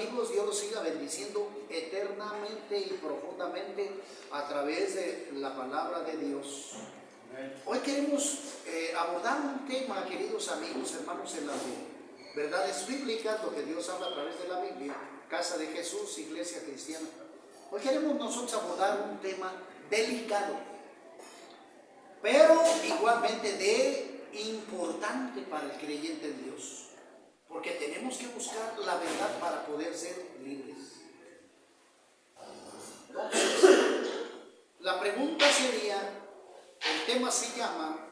amigos, Dios los siga bendiciendo eternamente y profundamente a través de la palabra de Dios. Hoy queremos abordar un tema, queridos amigos, hermanos, en las verdades bíblicas, lo que Dios habla a través de la Biblia, Casa de Jesús, Iglesia Cristiana. Hoy queremos nosotros abordar un tema delicado, pero igualmente importante para el creyente en Dios. Porque tenemos que buscar la verdad para poder ser libres. Entonces, la pregunta sería, el tema se llama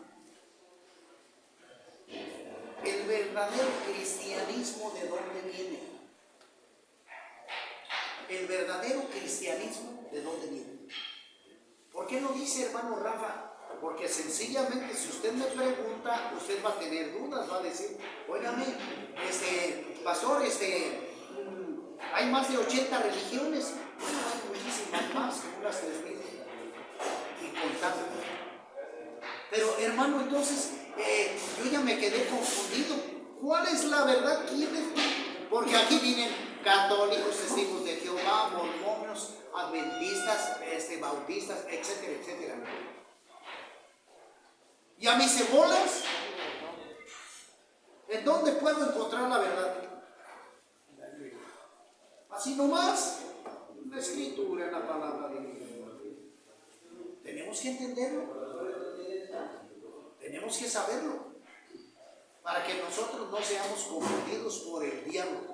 ¿el verdadero cristianismo de dónde viene? El verdadero cristianismo de dónde viene. ¿Por qué lo dice, hermano Rafa? Porque sencillamente si usted me pregunta, usted va a tener dudas, va a decir, óigame, pastor, hay más de 80 religiones, bueno, hay muchísimas más, unas 3,000 y contando. Pero hermano, entonces, yo ya me quedé confundido. ¿Cuál es la verdad? ¿Quién es? Porque aquí vienen católicos, testigos de Jehová, mormones, adventistas, bautistas, etcétera, etcétera. Y a mis cebolas, ¿en dónde puedo encontrar la verdad? Así nomás, en la escritura, en la palabra de Dios. Tenemos que entenderlo, tenemos que saberlo, para que nosotros no seamos confundidos por el diablo.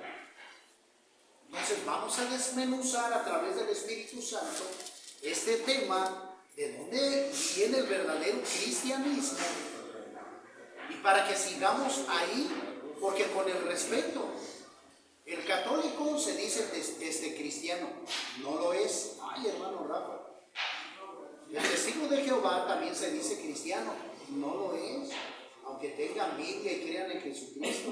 Entonces vamos a desmenuzar a través del Espíritu Santo este tema, de dónde viene el verdadero cristianismo, y para que sigamos ahí, porque con el respeto, el católico se dice cristiano, no lo es. Ay, hermano Rafa, el testigo de Jehová también se dice cristiano, no lo es, aunque tengan Biblia y crean en Jesucristo.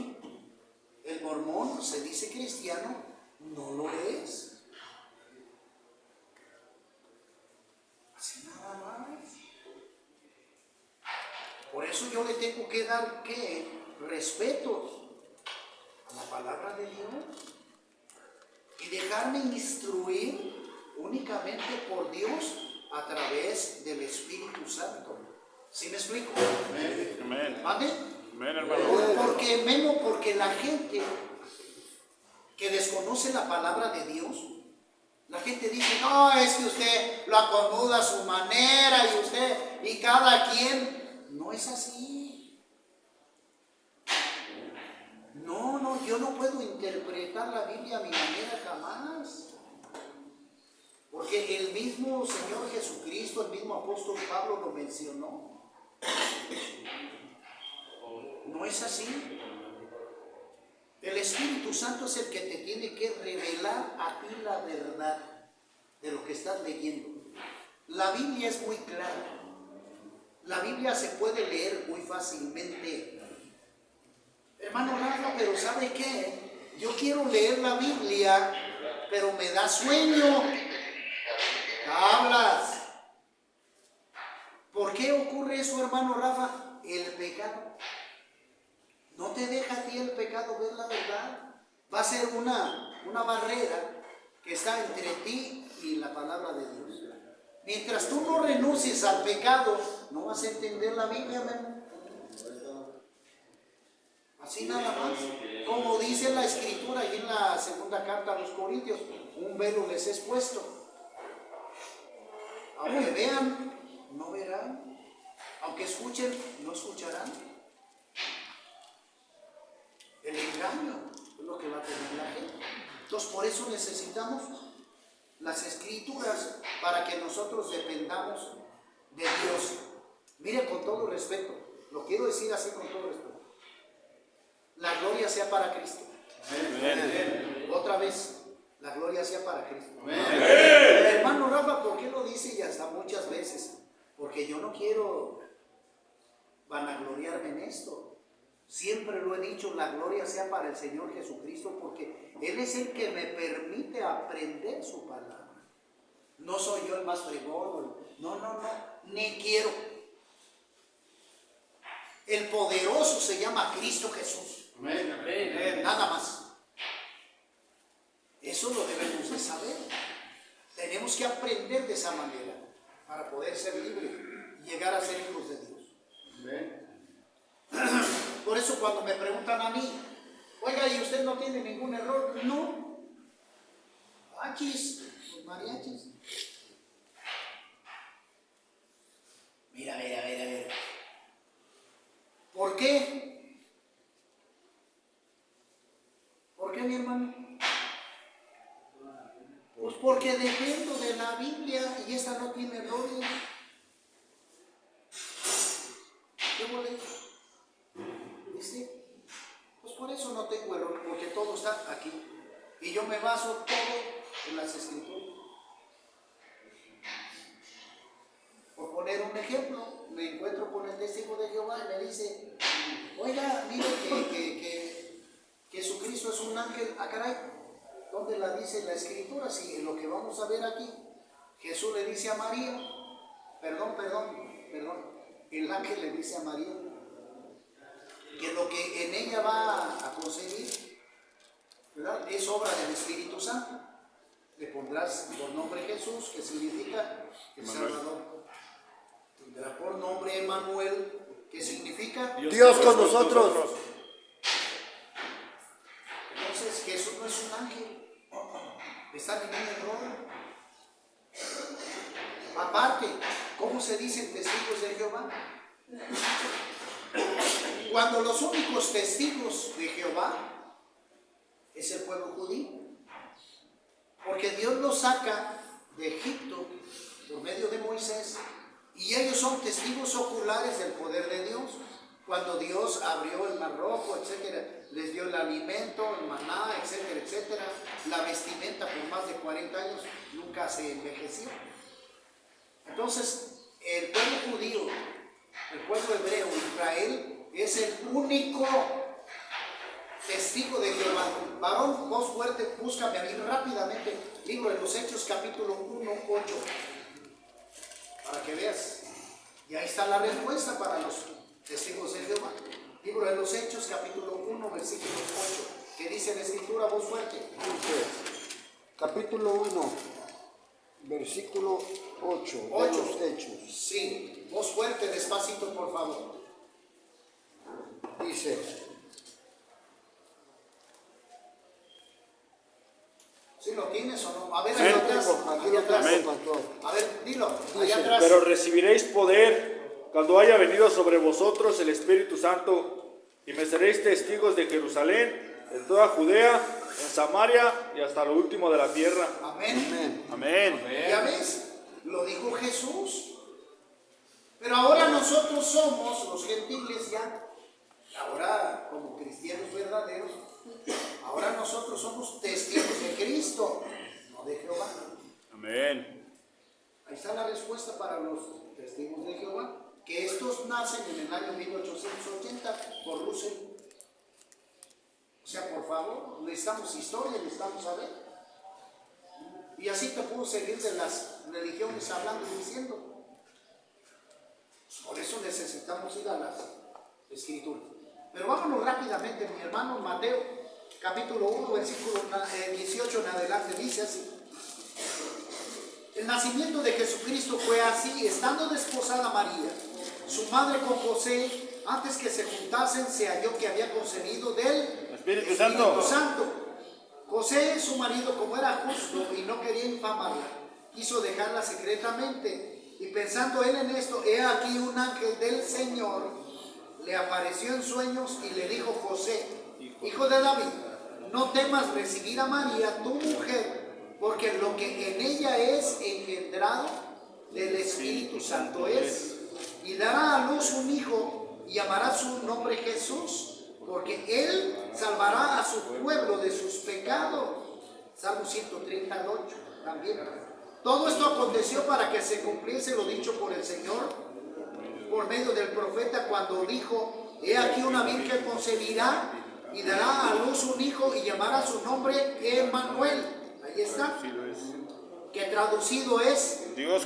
El mormón se dice cristiano, no lo es. Así nada más. Por eso yo le tengo que dar respeto a la palabra de Dios y dejarme instruir únicamente por Dios a través del Espíritu Santo. ¿Sí me explico? Amén. ¿Vale? Amén, hermano. Porque la gente que desconoce la palabra de Dios, la gente dice, no, es que usted lo acomoda a su manera y cada quien. No es así. No, yo no puedo interpretar la Biblia a mi manera jamás. Porque el mismo Señor Jesucristo, el mismo apóstol Pablo lo mencionó. No es así. El Espíritu Santo es el que te tiene que revelar a ti la verdad de lo que estás leyendo. La Biblia es muy clara. La Biblia se puede leer muy fácilmente. Hermano Rafa, pero ¿sabe qué? Yo quiero leer la Biblia, pero me da sueño. Hablas. ¿Por qué ocurre eso, hermano Rafa? El pecado. No te deja a ti el pecado ver la verdad. Va a ser una barrera que está entre ti y la palabra de Dios. Mientras tú no renuncies al pecado, no vas a entender la Biblia, hermano. Así nada más. Como dice la Escritura ahí en la segunda carta a los Corintios, un velo les es puesto. Aunque vean, no verán. Aunque escuchen, no escucharán. El engaño es lo que va a tener la gente. Entonces, por eso necesitamos las Escrituras para que nosotros dependamos de Dios. Mire, con todo respeto, lo quiero decir así con todo respeto. La gloria sea para Cristo. Amén. Otra vez, la gloria sea para Cristo. Amén. Hermano Rafa, ¿por qué lo dice? Y hasta muchas veces. Porque yo no quiero vanagloriarme en esto. Siempre lo he dicho, la gloria sea para el Señor Jesucristo, porque Él es el que me permite aprender su palabra. No soy yo el más fregón, no, ni quiero. El poderoso se llama Cristo Jesús. Amén. Nada más. Eso lo debemos de saber. Tenemos que aprender de esa manera para poder ser libres y llegar a ser hijos de Dios. Por eso cuando me preguntan a mí, oiga, ¿y usted no tiene ningún error? No. Achis, los mariachis. Mira, a ver. ¿Por qué? ¿Por qué, mi hermano? Pues porque dependo de la Biblia y esta no tiene errores. ¿Qué boleto? ¿Viste? Pues por eso no tengo error, porque todo está aquí. Y yo me baso todo en las Escrituras. Por poner un ejemplo, me encuentro con el testigo de Jehová y me dice, oiga, mire que Jesucristo es un ángel. Ah, caray, ¿dónde la dice la Escritura? Si en lo que vamos a ver aquí, Jesús le dice a María, perdón, el ángel le dice a María que lo que en ella va a concebir, ¿verdad?, es obra del Espíritu Santo. Le pondrás por nombre Jesús, que significa el Salvador. Tendrá por nombre Emmanuel, que significa Dios con nosotros. Entonces Jesús no es un ángel, está en ningún error. Aparte, ¿cómo se dicen testigos de Jehová? Cuando los únicos testigos de Jehová es el pueblo judío, porque Dios los saca de Egipto por medio de Moisés y ellos son testigos oculares del poder de Dios. Cuando Dios abrió el mar rojo, etcétera, les dio el alimento, el maná, etcétera, etcétera, la vestimenta por más de 40 años nunca se envejeció. Entonces, el pueblo judío, el pueblo hebreo, Israel, es el único testigo de Jehová. Varón, voz fuerte, búscame a mí rápidamente, libro de los Hechos, capítulo 1, 8, para que veas. Y ahí está la respuesta para los testigos de Jehová. Libro de los Hechos, capítulo 1, versículo 8, que dice la Escritura, voz fuerte. Capítulo 1, versículo 8, de los Hechos. Sí, voz fuerte, despacito, por favor. Dice, ¿sí lo tienes o no? A ver, Amén. allá atrás. aquí lo tengo, pastor. A ver, dilo, Dice, allá atrás. Pero recibiréis poder cuando haya venido sobre vosotros el Espíritu Santo, y me seréis testigos de Jerusalén, de toda Judea, en Samaria y hasta lo último de la tierra. Amén. Amén. ¿Ya ves? Lo dijo Jesús. Pero ahora nosotros somos los gentiles ya. Ahora, como cristianos verdaderos, ahora nosotros somos testigos de Cristo, no de Jehová. Amén. Ahí está la respuesta para los testigos de Jehová, que estos nacen en el año 1880 por Russell. O sea, por favor, necesitamos historia, necesitamos saber. Y así te puedo seguir de las religiones hablando y diciendo. Por eso necesitamos ir a las Escrituras. Pero vámonos rápidamente, mi hermano, Mateo, capítulo 1, versículo 18 en adelante, dice así. El nacimiento de Jesucristo fue así: estando desposada María, su madre, con José, antes que se juntasen, se halló que había concebido del Espíritu Santo. José, su marido, como era justo y no quería infamarla, quiso dejarla secretamente. Y pensando él en esto, he aquí un ángel del Señor le apareció en sueños y le dijo: José, hijo de David, no temas recibir a María, tu mujer, porque lo que en ella es engendrado del Espíritu Santo es, y dará a luz un hijo y llamará su nombre Jesús, porque él salvará a su pueblo de sus pecados. Salmo 138 también. Todo esto aconteció para que se cumpliese lo dicho por el Señor por medio del profeta, cuando dijo: he aquí una virgen concebirá y dará a luz un hijo y llamará su nombre Emmanuel. Ahí está, que traducido es Dios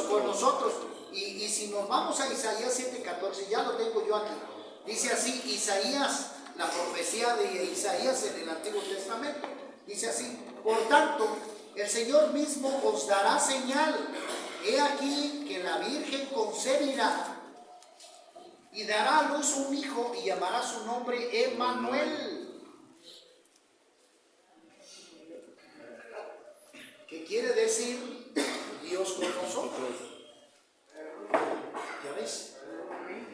con nosotros. Y si nos vamos a Isaías 7:14, ya lo tengo yo aquí, dice así Isaías, la profecía de Isaías en el Antiguo Testamento. Dice así: por tanto, el Señor mismo os dará señal. He aquí que la Virgen concebirá y dará a luz un hijo y llamará su nombre Emmanuel. ¿Qué quiere decir Dios con nosotros? ¿Ya ves?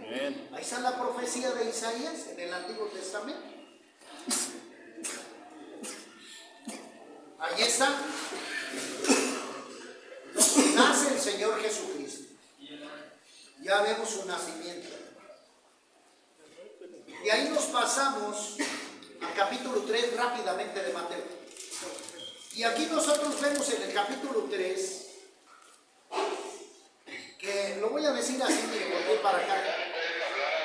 Amén. Ahí está la profecía de Isaías en el Antiguo Testamento. Ahí está. Nace el Señor Jesucristo. Ya vemos su nacimiento. Y ahí nos pasamos al capítulo 3 rápidamente de Mateo. Y aquí nosotros vemos en el capítulo 3, que lo voy a decir así, mire, volteo para acá,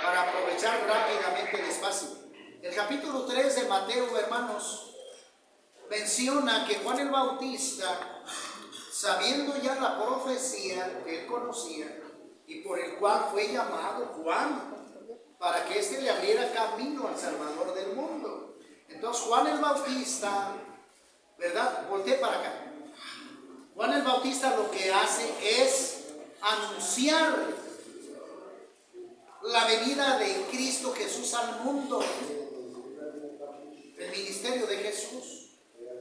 para aprovechar rápidamente el espacio. El capítulo 3 de Mateo, hermanos, menciona que Juan el Bautista, sabiendo ya la profecía que él conocía y por el cual fue llamado Juan, para que éste le abriera camino al Salvador del mundo. Entonces Juan el Bautista, ¿verdad? Voltea para acá. Juan el Bautista lo que hace es anunciar la venida de Cristo Jesús al mundo, el ministerio de Jesús.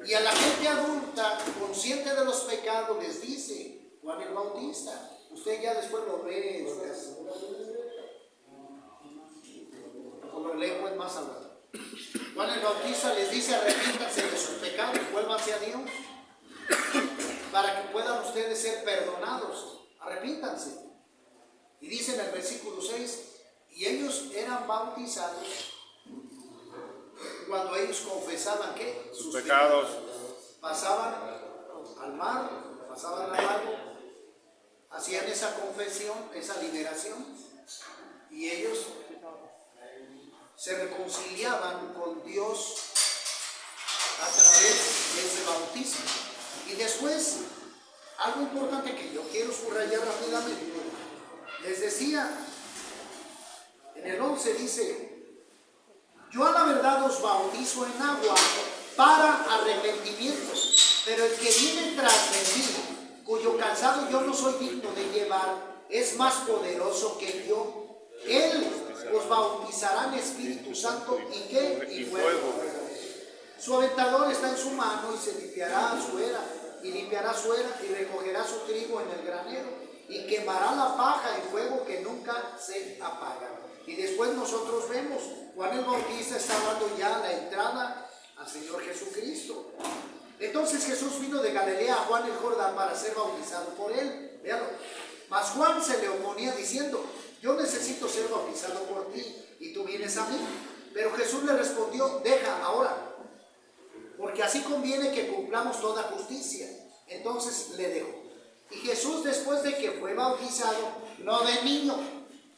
Y a la gente adulta, consciente de los pecados, les dice Juan el Bautista. Usted ya después lo ve en su casa. O lo lee pues más al rato. Juan el Bautista les dice: arrepíntanse de sus pecados, vuélvanse a Dios, para que puedan ustedes ser perdonados. Arrepíntanse. Y dice en el versículo 6: y ellos eran bautizados cuando ellos confesaban que Sus pecados. pasaban al mar, pasaban al lago, hacían esa confesión, esa liberación, y ellos se reconciliaban con Dios a través de ese bautismo. Y después, algo importante que yo quiero subrayar rápidamente, les decía, en el 11 dice: yo a la verdad os bautizo en agua para arrepentimiento, pero el que viene tras de mí, cuyo calzado yo no soy digno de llevar, es más poderoso que yo. Él os bautizará en Espíritu Santo y ¿qué? Y fuego. Su aventador está en su mano y se limpiará su era, y recogerá su trigo en el granero, y quemará la paja en fuego que nunca se apaga. Y después nosotros vemos, Juan el Bautista está dando ya la entrada al Señor Jesucristo. Entonces Jesús vino de Galilea a Juan el Jordán para ser bautizado por él. Véalo. Mas Juan se le oponía diciendo: yo necesito ser bautizado por ti y tú vienes a mí. Pero Jesús le respondió: deja ahora, porque así conviene que cumplamos toda justicia. Entonces le dejó. Y Jesús, después de que fue bautizado, no de niño,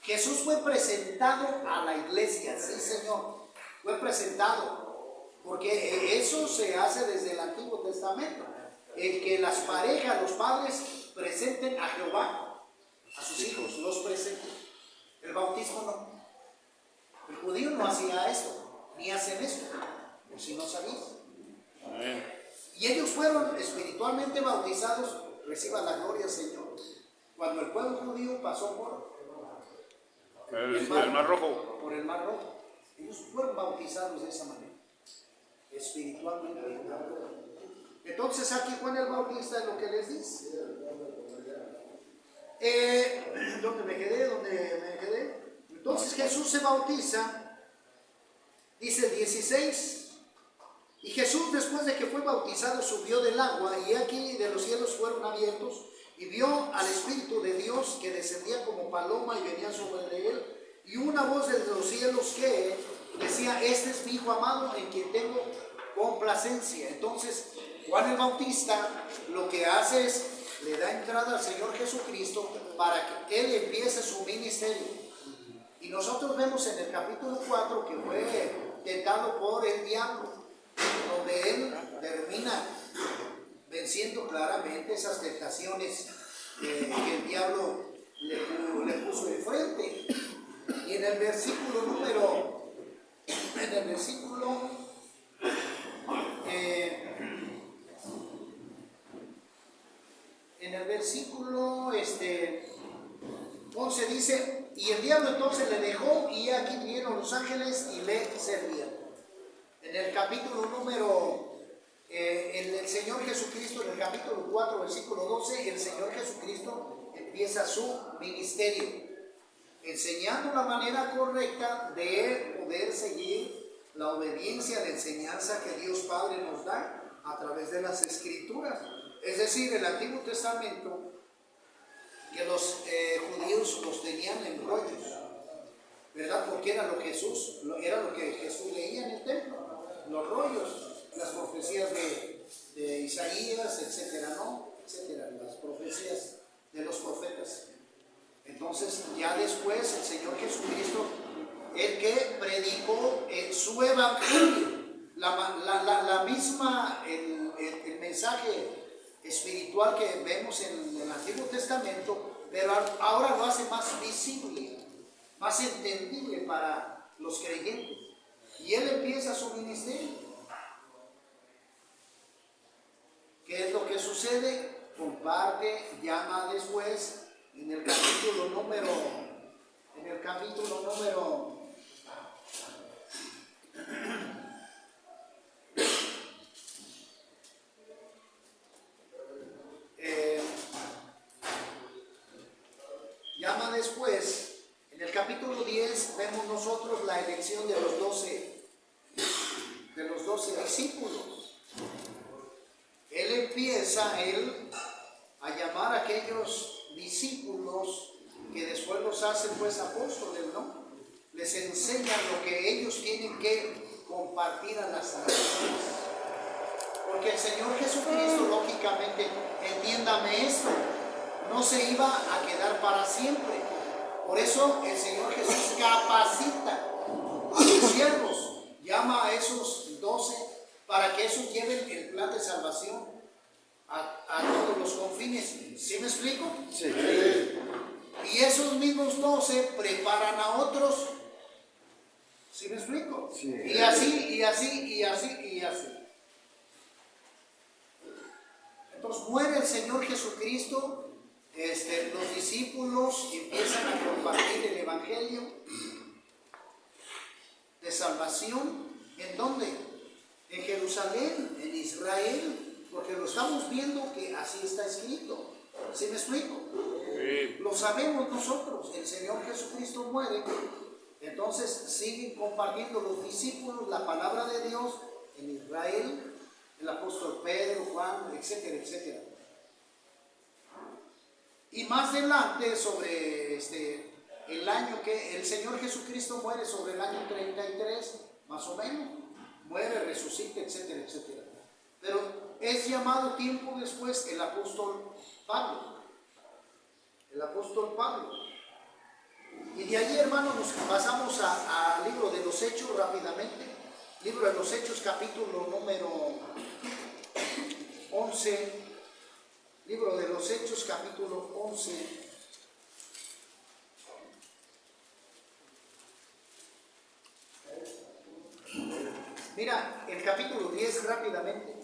Jesús fue presentado a la iglesia. Sí, Señor, fue presentado, porque eso se hace desde el Antiguo Testamento, el que las parejas, los padres presenten a Jehová a sus hijos, los presenten. El bautismo no. El judío no hacía esto, ni hacen esto, por si no sabían. Y ellos fueron espiritualmente bautizados. Reciba la gloria, Señor. Cuando el pueblo judío pasó por El Mar Rojo. por el Mar Rojo, ellos fueron bautizados de esa manera, espiritualmente. Entonces aquí Juan el Bautista es lo que les dice. ¿Dónde me quedé? Entonces Jesús se bautiza, dice el 16. Y Jesús, después de que fue bautizado, subió del agua, y aquí de los cielos fueron abiertos, y vio al Espíritu de Dios que descendía como paloma y venía sobre él, y una voz desde los cielos que decía: este es mi Hijo amado en quien tengo complacencia. Entonces Juan el Bautista lo que hace es, le da entrada al Señor Jesucristo para que Él empiece su ministerio. Y nosotros vemos en el capítulo 4 que fue tentado por el diablo, donde él termina venciendo claramente esas tentaciones que el diablo le puso enfrente. Y en el versículo el versículo 11 dice, y el diablo entonces le dejó, y aquí vinieron los ángeles y le servían. En el capítulo número, el Señor Jesucristo, en el capítulo 4, versículo 12, el Señor Jesucristo empieza su ministerio, enseñando la manera correcta de poder seguir la obediencia, la enseñanza que Dios Padre nos da a través de las Escrituras. Es decir, el Antiguo Testamento, que los judíos los tenían en rollos, ¿verdad? Porque era lo que Jesús leía en el templo, los rollos, las profecías de Isaías, etcétera, ¿no? Etcétera, las profecías de los profetas. Entonces, ya después el Señor Jesucristo, el que predicó su evangelio, la misma, el mensaje espiritual que vemos en el Antiguo Testamento, pero ahora lo hace más visible, más entendible para los creyentes. Y él empieza su ministerio. ¿Qué es lo que sucede? Comparte, llama después, en el capítulo número llama después, en el capítulo 10 vemos nosotros la elección de los 12 discípulos. Él empieza a llamar a aquellos discípulos que después los hacen pues apóstoles, ¿no? Les enseñan lo que ellos tienen que compartir a las naciones. Porque el Señor Jesucristo, lógicamente, entiéndame esto, no se iba a quedar para siempre. Por eso el Señor Jesús capacita a sus siervos, llama a esos 12 para que esos lleven el plan de salvación a todos los confines. ¿Sí me explico? Sí. Y esos mismos 12 preparan a otros. ¿Sí me explico? Sí. Y así. Entonces muere el Señor Jesucristo, los discípulos empiezan a compartir el Evangelio de salvación. ¿En dónde? En Jerusalén, en Israel, porque lo estamos viendo que así está escrito. ¿Sí me explico? Sí. Lo sabemos nosotros. El Señor Jesucristo muere, entonces siguen compartiendo los discípulos la palabra de Dios en Israel, el apóstol Pedro, Juan, etcétera, etcétera. Y más adelante, sobre el año que el Señor Jesucristo muere, sobre el año 33, más o menos, muere, resucita, etcétera, etcétera. Pero es llamado tiempo después el apóstol Pablo. El apóstol Pablo. Y de allí, hermanos, nos pasamos al libro de los Hechos rápidamente. Libro de los Hechos, capítulo número 11. Libro de los Hechos, capítulo 11. Mira, el capítulo 10 rápidamente.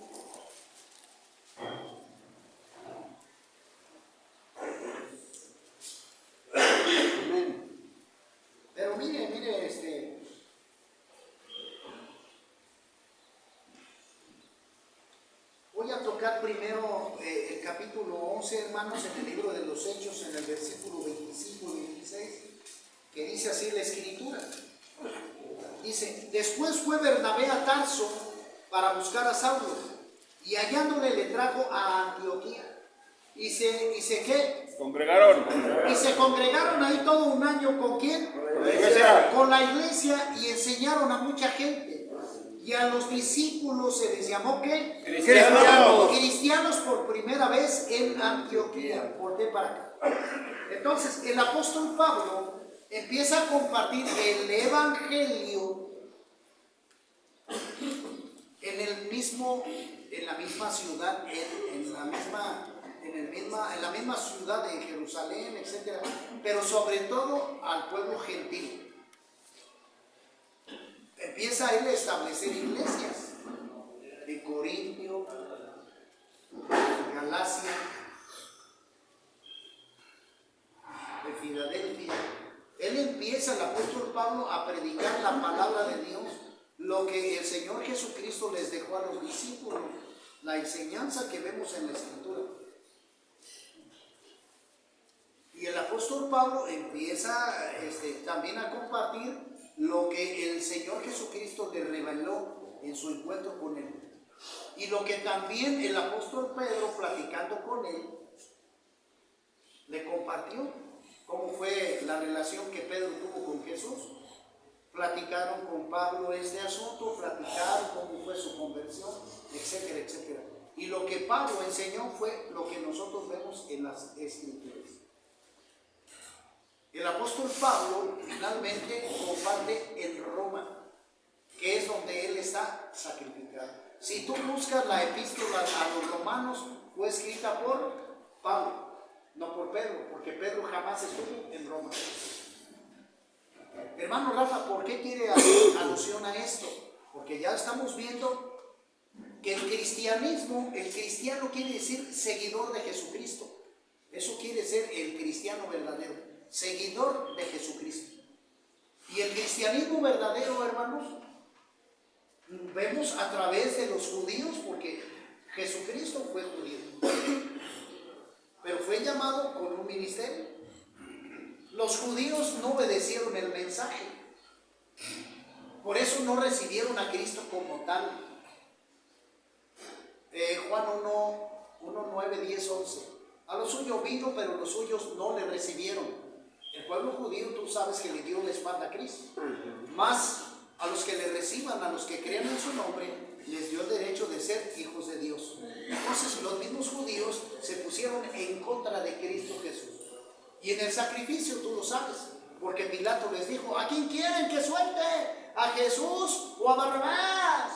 Pero mire, voy a tocar primero el capítulo 11, hermanos, en el libro de los Hechos, en el versículo 25 y 26, que dice así la Escritura. Dice, después fue Bernabé a Tarso para buscar a Saulo, y hallándole le trajo a Antioquía. Y se congregaron ahí todo un año. ¿Con quién? Con la iglesia, y enseñaron a mucha gente. Y a los discípulos se les llamó ¿qué? Cristianos por primera vez en Antioquía. Volté para acá. Entonces el apóstol Pablo empieza a compartir el evangelio en la misma ciudad, en la misma ciudad de Jerusalén, etcétera, pero sobre todo al pueblo gentil. Empieza él a establecer iglesias en Corintio, en Galacia, empieza, el apóstol Pablo, a predicar la palabra de Dios, lo que el Señor Jesucristo les dejó a los discípulos, la enseñanza que vemos en la Escritura. Y el apóstol Pablo empieza también a compartir lo que el Señor Jesucristo le reveló en su encuentro con él. Y lo que también el apóstol Pedro, platicando con él, le compartió. Cómo fue la relación que Pedro tuvo con Jesús. Platicaron con Pablo este asunto, platicaron cómo fue su conversión, etcétera, etcétera. Y lo que Pablo enseñó fue lo que nosotros vemos en las Escrituras. El apóstol Pablo finalmente comparte en Roma, que es donde él está sacrificado. Si tú buscas la epístola a los romanos, fue escrita por Pablo, no por Pedro, porque Pedro jamás estuvo en Roma. Hermano Rafa, ¿por qué quiere hacer alusión a esto? Porque ya estamos viendo que el cristiano quiere decir seguidor de Jesucristo. Eso quiere ser el cristiano verdadero, seguidor de Jesucristo. Y el cristianismo verdadero, hermanos, vemos a través de los judíos, porque Jesucristo fue judío, pero fue llamado con un ministerio. Los judíos no obedecieron el mensaje, por eso no recibieron a Cristo como tal. Juan 1, 9, 10, 11. A los suyos vino, pero los suyos no le recibieron. El pueblo judío, tú sabes que le dio la espalda a Cristo. Más a los que le reciban, a los que crean en su nombre, les dio el derecho de ser hijos de Dios. Entonces los mismos judíos se pusieron en contra de Cristo Jesús. Y en el sacrificio, tú lo sabes, porque Pilato les dijo: ¿a quién quieren que suelte? ¿A Jesús o a Barrabás?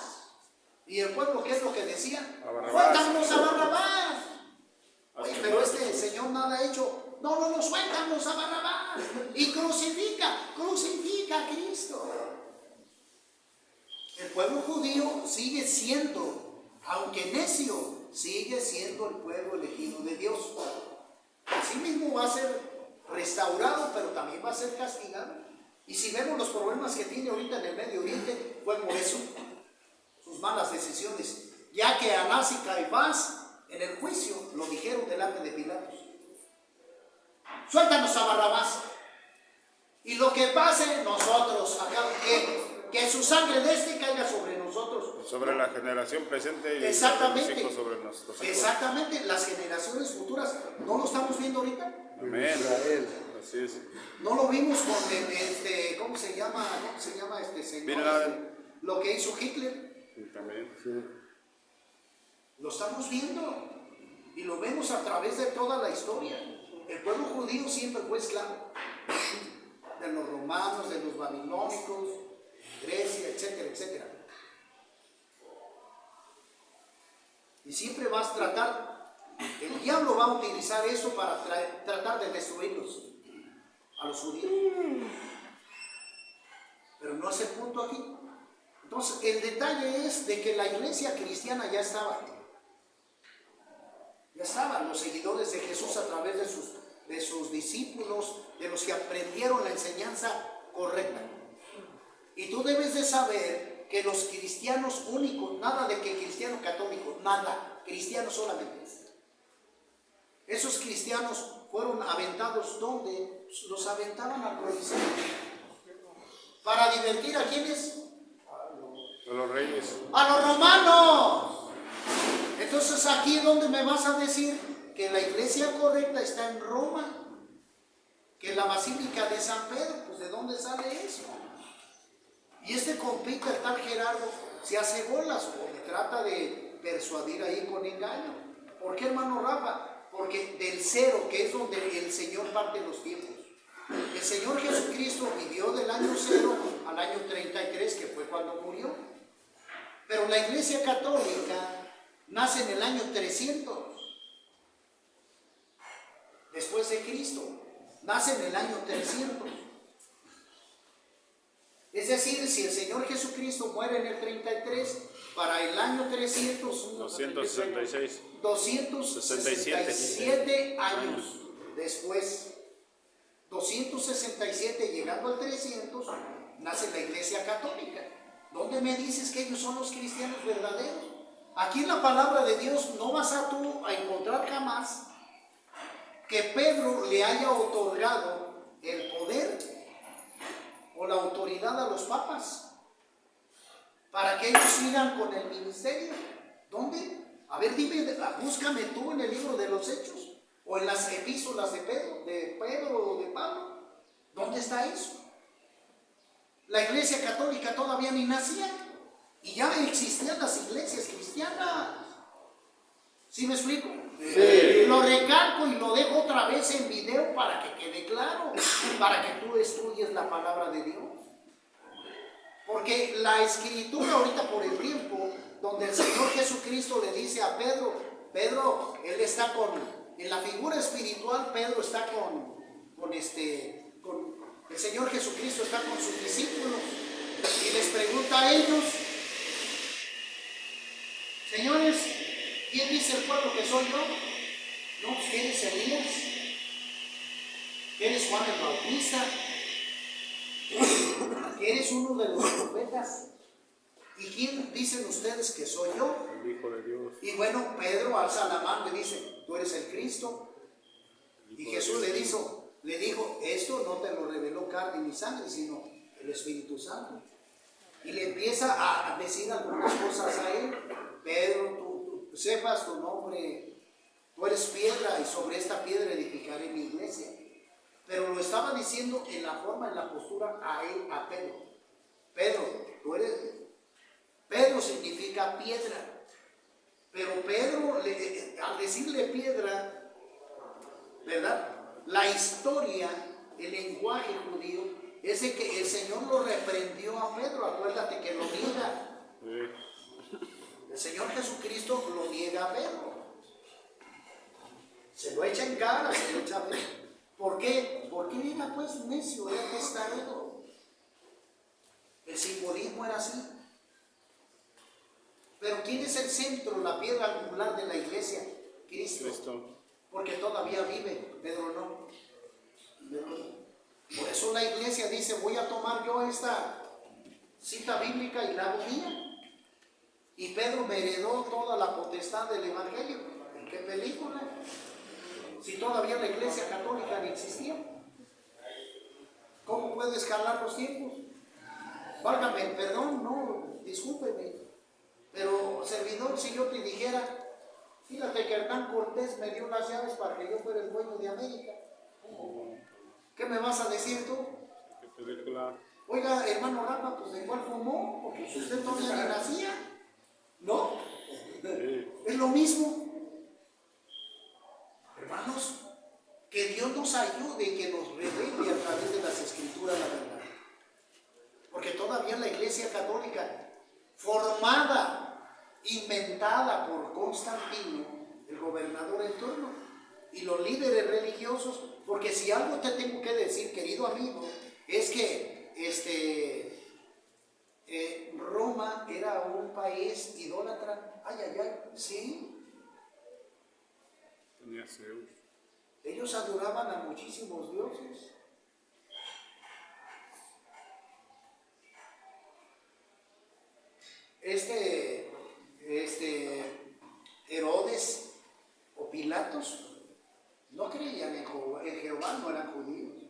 Y el pueblo, ¿qué es lo que decía? Suéltanos a Barrabás. Oye, pero este señor nada ha hecho. No, suéltanos a Barrabás. Y crucifica a Cristo. El pueblo judío sigue siendo, aunque necio, sigue siendo el pueblo elegido de Dios. Así mismo va a ser restaurado, pero también va a ser castigado. Y si vemos los problemas que tiene ahorita en el Medio Oriente, fue por eso, sus malas decisiones, ya que Anás y Caifás en el juicio lo dijeron delante de Pilatos: suéltanos a Barrabás, y lo que pase nosotros acá, que su sangre de este caiga sobre nosotros, sobre la generación presente y exactamente, los hijos sobre nuestros hijos. Exactamente, las generaciones futuras. ¿No lo estamos viendo ahorita? Amén. Israel. Así es. No lo vimos con ¿cómo se llama este señor? Bin Laden. Lo que hizo Hitler. Y también. Sí. Lo estamos viendo y lo vemos a través de toda la historia. El pueblo judío siempre fue esclavo de los romanos, de los babilónicos, Grecia, etcétera, etcétera. Y siempre vas a tratar, el diablo va a utilizar eso para tratar de destruirlos a los judíos. Pero no es el punto aquí. Entonces, el detalle es de que la iglesia cristiana ya estaba, los seguidores de Jesús a través de sus discípulos, de los que aprendieron la enseñanza correcta. Y tú debes de saber que los cristianos únicos, nada de que cristiano católico, nada, cristianos solamente. Esos cristianos fueron aventados, ¿dónde? Los aventaban al Coliseo. ¿Para divertir a quiénes? A los reyes. ¡A los romanos! Entonces, aquí es donde me vas a decir que la iglesia correcta está en Roma, que la Basílica de San Pedro. Pues ¿de dónde sale eso? Y este compita, el tal Gerardo, se hace bolas o me trata de persuadir ahí con engaño. ¿Por qué, hermano Rafa? Porque del cero, que es donde el Señor parte los tiempos. El Señor Jesucristo vivió del año 0 al año 33, que fue cuando murió. Pero la Iglesia Católica nace en el año 300 después de Cristo. Nace en el año 300. Es decir, si el Señor Jesucristo muere en el 33, para el año 300, 267 años después. 267 llegando al 300, nace la Iglesia Católica. ¿Dónde me dices que ellos son los cristianos verdaderos? Aquí en la palabra de Dios no vas a tú a encontrar jamás que Pedro le haya otorgado el poder o la autoridad a los papas para que ellos sigan con el ministerio. ¿Dónde? A ver, dime, búscame tú en el libro de los Hechos o en las epístolas de Pedro o de Pablo. ¿Dónde está eso? La Iglesia Católica todavía ni nacía y ya existían las iglesias cristianas. ¿Sí me explico? Sí. Lo recalco y lo dejo otra vez en video para que quede claro, para que tú estudies la palabra de Dios. Porque la escritura ahorita por el tiempo, donde el Señor Jesucristo le dice a Pedro, Pedro, él está en la figura espiritual, Pedro está el Señor Jesucristo está con sus discípulos y les pregunta a ellos, señores, ¿quién dice el pueblo que soy yo? No, pues que eres Elías, que eres Juan el Bautista, que eres uno de los profetas. ¿Y quién dicen ustedes que soy yo? El Hijo de Dios. Y bueno, Pedro alza la mano y dice, tú eres el Cristo. Y Jesús le dijo, esto no te lo reveló carne ni sangre, sino el Espíritu Santo. Y le empieza a decir algunas cosas a él. Pedro, tú sepas tu nombre, tú eres piedra y sobre esta piedra edificaré mi iglesia. Pero lo estaba diciendo en la forma, en la postura a él, a Pedro. Pedro significa piedra. Pero Pedro, al decirle piedra, ¿verdad? La historia, el lenguaje judío, es de que el Señor lo reprendió a Pedro. Acuérdate que lo niega. El Señor Jesucristo lo niega a Pedro. Se lo echa en cara, se lo echa a Pedro. ¿Por qué? Porque era pues necio, era testarudo. El simbolismo era así. Pero ¿quién es el centro, la piedra angular de la iglesia? Cristo. Porque todavía vive, Pedro no. Por eso la iglesia dice, voy a tomar yo esta cita bíblica y la hago mía. Y Pedro me heredó toda la potestad del evangelio. ¿En qué película? Si todavía la iglesia católica no existía. ¿Cómo puede escalar los tiempos? Válgame, perdón, no, discúlpeme. Pero servidor, si yo te dijera, fíjate que Hernán Cortés me dio las llaves para que yo fuera el dueño de América. ¿Qué me vas a decir tú? ¿Qué película? Oiga, hermano Rafa, pues ¿de cuál fumó? Porque usted todavía ni nacía. ¿No? Sí. Es lo mismo. Hermanos, que Dios nos ayude y que nos revele a través de las Escrituras la verdad. Porque todavía la Iglesia Católica, formada, inventada por Constantino, el gobernador en turno, y los líderes religiosos, porque si algo te tengo que decir, querido amigo, es que Roma era un país idólatra. Ay, ay, ay, sí. Tenía Zeus. Ellos adoraban a muchísimos dioses. Herodes o Pilatos no creían en Jehová, no eran judíos,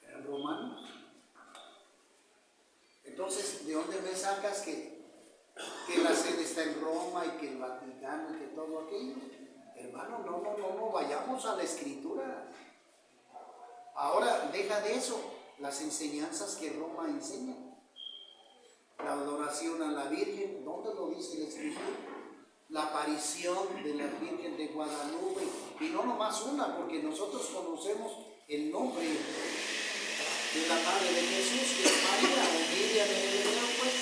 eran romanos. Entonces, ¿de dónde me sacas que la sede está en Roma y que el Vaticano y que todo aquello? Hermano, no, vayamos a la Escritura. Ahora, deja de eso, las enseñanzas que Roma enseña. La adoración a la Virgen, ¿dónde lo dice la Escritura? La aparición de la Virgen de Guadalupe, y no nomás una, porque nosotros conocemos el nombre de la Madre de Jesús, que es María, o Miriam en el hebreo, pues.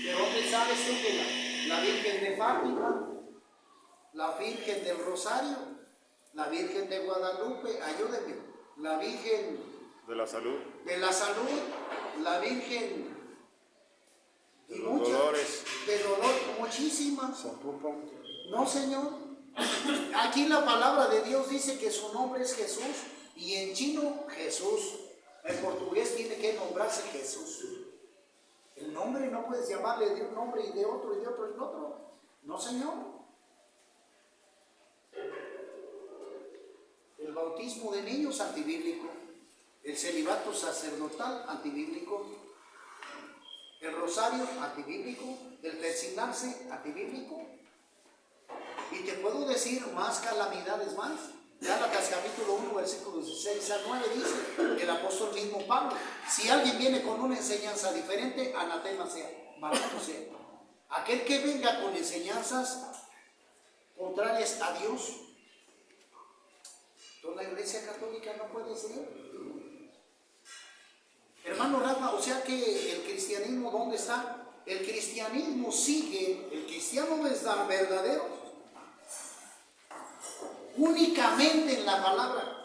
¿De dónde sabes tú que la Virgen de Fátima, la Virgen del Rosario, la Virgen de Guadalupe, ayúdenme, la Virgen De la salud. la Virgen De los dolores. de dolor, muchísimas. Se ocupan. No, Señor, Aquí la palabra de Dios dice que su nombre es Jesús, y en chino Jesús. En portugués tiene que nombrarse Jesús. El nombre no puedes llamarle de un nombre y de otro y de otro y de otro. No, Señor. El bautismo de niños, antibíblico. El celibato sacerdotal, antibíblico. El rosario, antibíblico. El persignarse, antibíblico. Y te puedo decir más calamidades más. Gálatas capítulo 1, versículo 16 a 9 dice el apóstol mismo Pablo: si alguien viene con una enseñanza diferente, anatema sea, maldito sea. Aquel que venga con enseñanzas contrarias a Dios. Toda la iglesia católica no puede ser. Hermano Rafa, o sea que el cristianismo, ¿dónde está? El cristianismo sigue, el cristiano verdadero, únicamente en la palabra,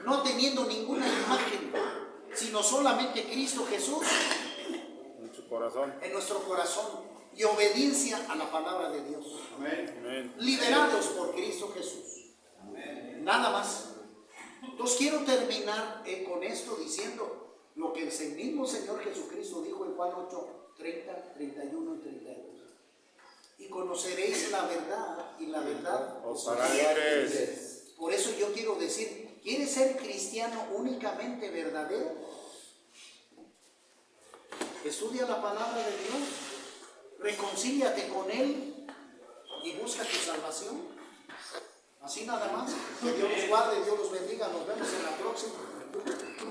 no teniendo ninguna imagen, sino solamente Cristo Jesús En su corazón. en nuestro corazón y obediencia a la palabra de Dios. Amén. Liberados por Cristo Jesús. Nada más. Entonces quiero terminar con esto diciendo lo que el mismo Señor Jesucristo dijo en Juan 8, 30, 31 y 32. Y conoceréis la verdad, y la verdad Os hará libres. Por eso yo quiero decir, ¿quieres ser cristiano únicamente verdadero? Estudia la palabra de Dios, reconcíliate con Él y busca tu salvación. Así nada más. Que Dios los guarde, Dios los bendiga. Nos vemos en la próxima.